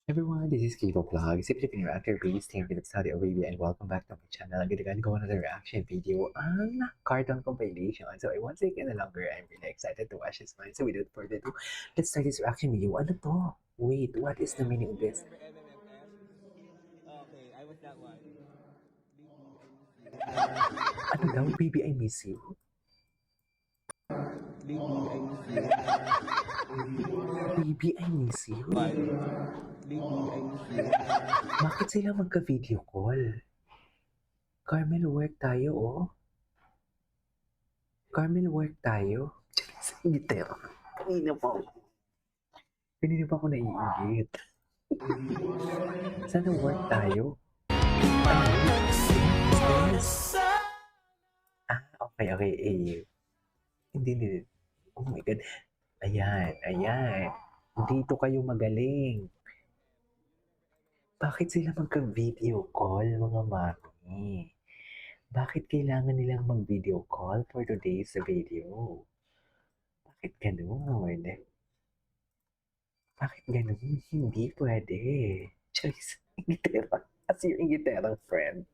Everyone, this is Kibo Vlog. If you're new after please thank you Saudi Arabia and welcome back to my channel. Again, go another reaction video on cartoon compilation. So I won't take any longer. I'm really excited to watch this one. So without further ado, let's start this reaction video. Ano to? Wait, what is the meaning of this? Remember MMFF? Okay, I was that one. Ano daw? Baby, I miss you? Baby, I miss you. Baby, I miss you? What? Baby, I miss you. Bakit sila magka-video call? Carmel, work tayo, oh. Carmel, work tayo. Ngitero. Kanina pa ako. Kanina pa ako naiingit. Sana work tayo. Okay. Hindi. Oh my God. Ayan. Dito kayo magaling. Bakit sila magka-video call, mga mami? Bakit kailangan nilang mag-video call for today's video? Bakit ganun? Hindi pwede. Choice. Ingitera. As your ingiterang friend.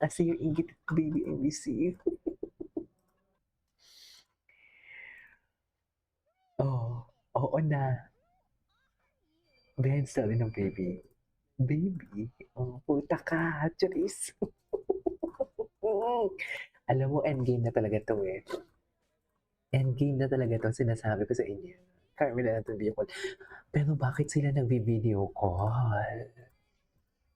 As your ingit, baby, I miss you. Oo na. Then, sabi ng baby, baby, puta ka, Charis. Alam mo, endgame na talaga to eh. Endgame na talaga to, sinasabi ko sa inyo. Carmela na video call. Pero bakit sila nagbi-video call?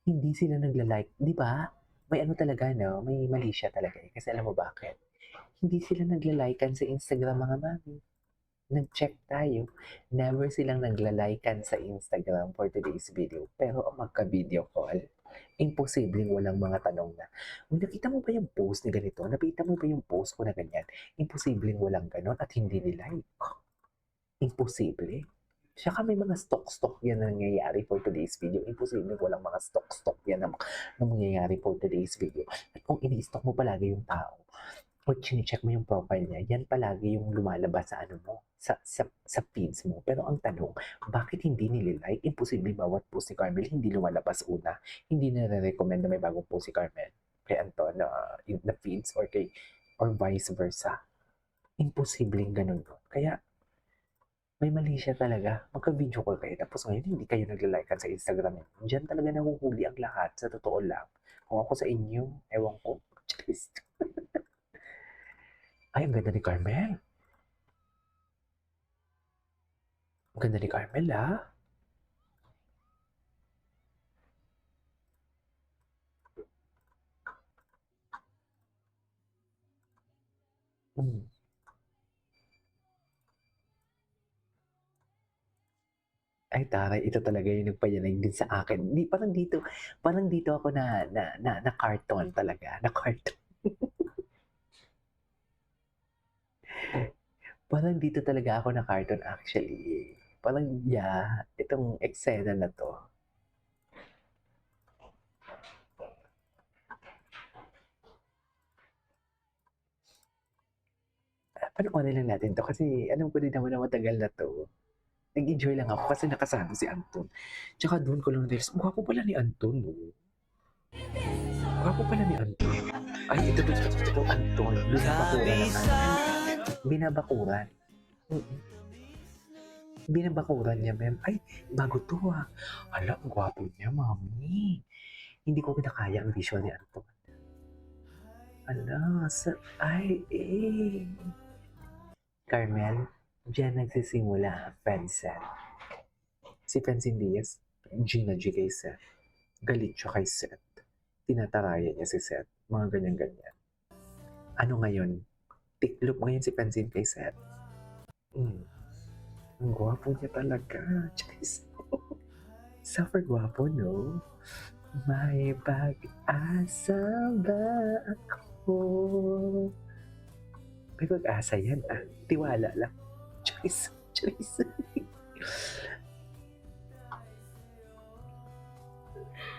Hindi sila nagla-like, di ba? May ano talaga, no? May mali siya talaga eh. Kasi alam mo bakit? Hindi sila nagla-likean sa Instagram, mga mami. Nag-check tayo. Never silang nagla-likean sa Instagram for today's video. Pero ang magka-video call, imposibleng walang mga tanong na, "Uy, nakita mo ba yung post ni ganito? Nakita mo ba yung post ko na ganyan?" Imposibleng walang ganon at hindi nilike. Imposible. Tsaka may mga stock yan na nangyayari for today's video. Imposible walang mga stock yan na mangyayari for today's video. At kung ini-stock mo palagi yung tao, o chine-check mo yung profile niya, yan palagi yung lumalabas sa ano mo, sa feeds mo. Pero ang tanong, bakit hindi nililike? Imposible bawat post ni Carmel hindi lumalabas una. Hindi nare-recommend na may bagong post si Carmel kay Anton na feeds or vice versa. Imposibleng ganun yun. Kaya may mali siya talaga. Magka-video call kayo tapos ngayon hindi kayo nagla-likean sa Instagram niyo. Diyan talaga nahuhuli ang lahat sa totoo lang. Kung ako sa inyo, ewan ko. Ay, ang ganda ni Carmel. Ang ganda ni Carmel, ha? Hmm. Ay, taray, ito talaga yung nagpayanig din sa akin. Parang dito ako na carton talaga, na carton. Parang dito talaga ako na carton actually. Parang, yeah, itong eksena na to. Panoorin lang natin to kasi alam ko din naman na matagal na to. Nag-enjoy lang ako kasi nakasama si Anton. Tsaka doon ko lang realize, gwapo pala ni Anton, no? Gwapo pala ni Anton. Ay, ito Anton. Binabakuran naman. Binabakuran. Binabakuran niya, ma'am. Ay, bago to ah. Hala, ang gwapo niya, mami. Hindi ko kinakaya ang visual ni Anton. Hala, Carmel, diyan nagsisimula ang Francine. Si Francine Diaz, Gina G kay Seth. Galit siya kay Seth. Tinataraya niya si Seth. Mga ganyan-ganyan. Ano ngayon? Tiklop ngayon si Francine kay Seth. Ang gwapo niya talaga. Jeez. Super gwapo, no? May pag-asa ba ako? May pag-asa yan, ah. Tiwala lang. Choice.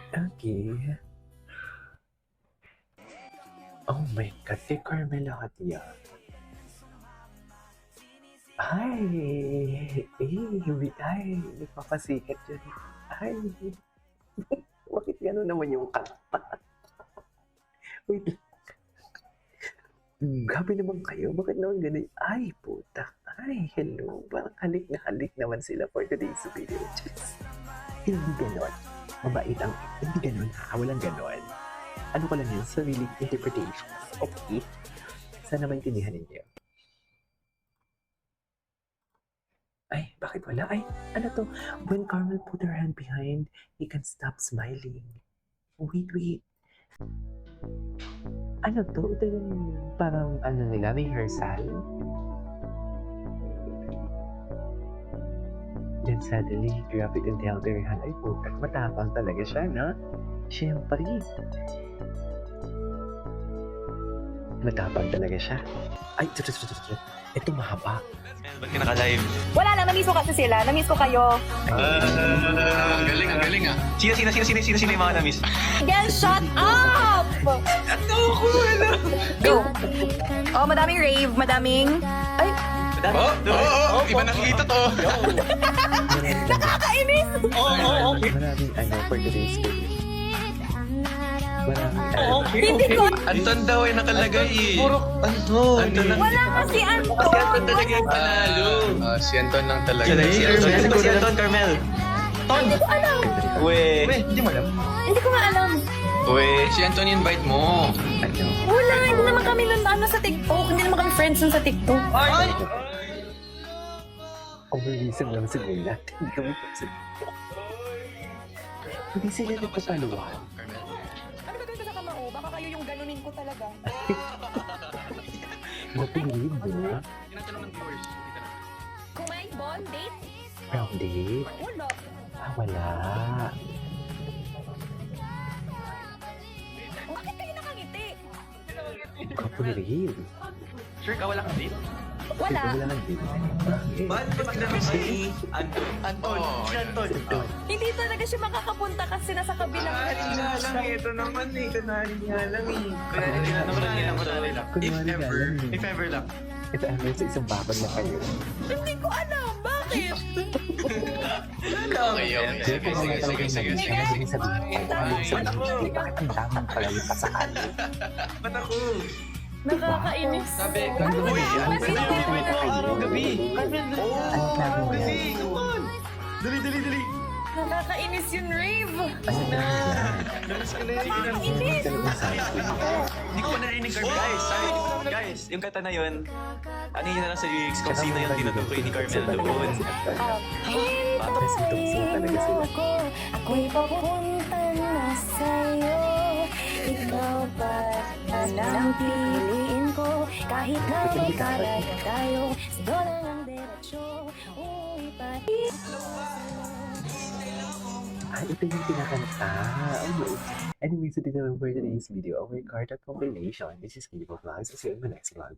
Okay. Oh my God, kay Carmela Hatia. Ay, nagpapasikat dyan. Ay, bakit gano'n naman yung kanta? Wait lang. Grabe naman kayo. Bakit naman ganun? Ay, puta. Ay, hello. Parang halik na halik naman sila for today's video. Just, hindi ganon. Mabait ang, hindi ganon ha. Walang ganon. Ano ko lang yun? Sariling interpretation. Okay. Sana maintindihan ninyo. Ay, bakit wala? Ay, ano to? When Carmel put her hand behind, he can stop smiling. Wait. Ano to? Ito yung parang ano nila, rehearsal. Then suddenly, he grabbed it and held her hand. Ay, puta, matapang talaga siya, no? Siyempre. Matapang talaga siya. Ay, ito mahaba. Ba't ka naka-live? Wala lang, na-miss ko kasi sila. Na-miss ko kayo. Ang galing ah. Sino yung mga na-miss? Again, shut up! Go! Oh, madaming rave, madaming... Ay, Iba nakikita to. nakakainis! Maraming ano for today's video. Maraming ano. Hindi ko... Anton daw ay nakalagay eh. Puro Anton. Wala kasi Anton! Si Anton talaga yung panalo. Si Anton lang talaga. Si Anton. Si Anton, Carmel. Hindi ko alam. We. Hindi mo alam? Hindi ko nga alam. We. Si Anton invite mo. Ano? Wala, hindi naman kami nun ano sa TikTok. Hindi naman kami friends nun sa TikTok. Overreason lang siguro natin. Hindi kami kasi. Hindi sila nagpapaluhan. Ano gagawin ko sa kamao? Baka kayo yung ganunin ko talaga. Napilid mo. Kumain, bon, date? Round date? Wala. Wala. Bakit kayo nakangiti? Kapulid. Sure ka wala kang date? Wala. Wala nang date. Bakit? Ba't ba sinabi si Anton? Anton. Si Anton. Hindi talaga siya makakapunta kasi nasa kabilang Ito naman eh. Kunwari nga lang eh. Kunwari lang. Kunwari nga lang eh. If ever lang. Ito ano sa isang babag na kayo. Hindi ko alam. Bakit? Okay. Sige. Ano yung sabihin ko? Ano yung sabihin ko? Bakit ang damang pala yung pasakal? Ba't ako? Nakakainis. Sabi, Ano Uy, ano ano sa ba tingin ko yun? kayo? Gabi. Ano plano mo Kasi, yan? come on. Dali. Nakakainis yun, Rave. Ano na yan? Nakakainis. Talagang sabi ko. Hindi ko pa narinig, Carmel. Guys, yung kanta na yun, ano yun na lang sa lyrics kung sino yung tinutukoy ni Carmel doon. Tapos itong talaga sila. Ako'y papunta na sa'yo. Ikaw ba ang piliin ko? Kahit na may karag tayo, sigaw lang ang diretsyo. Uy, pati. Ito yung pinakanta. Anyway, so dito naman for today's video, our card compilation. This is Kibo Vlogs. See you in the next vlog.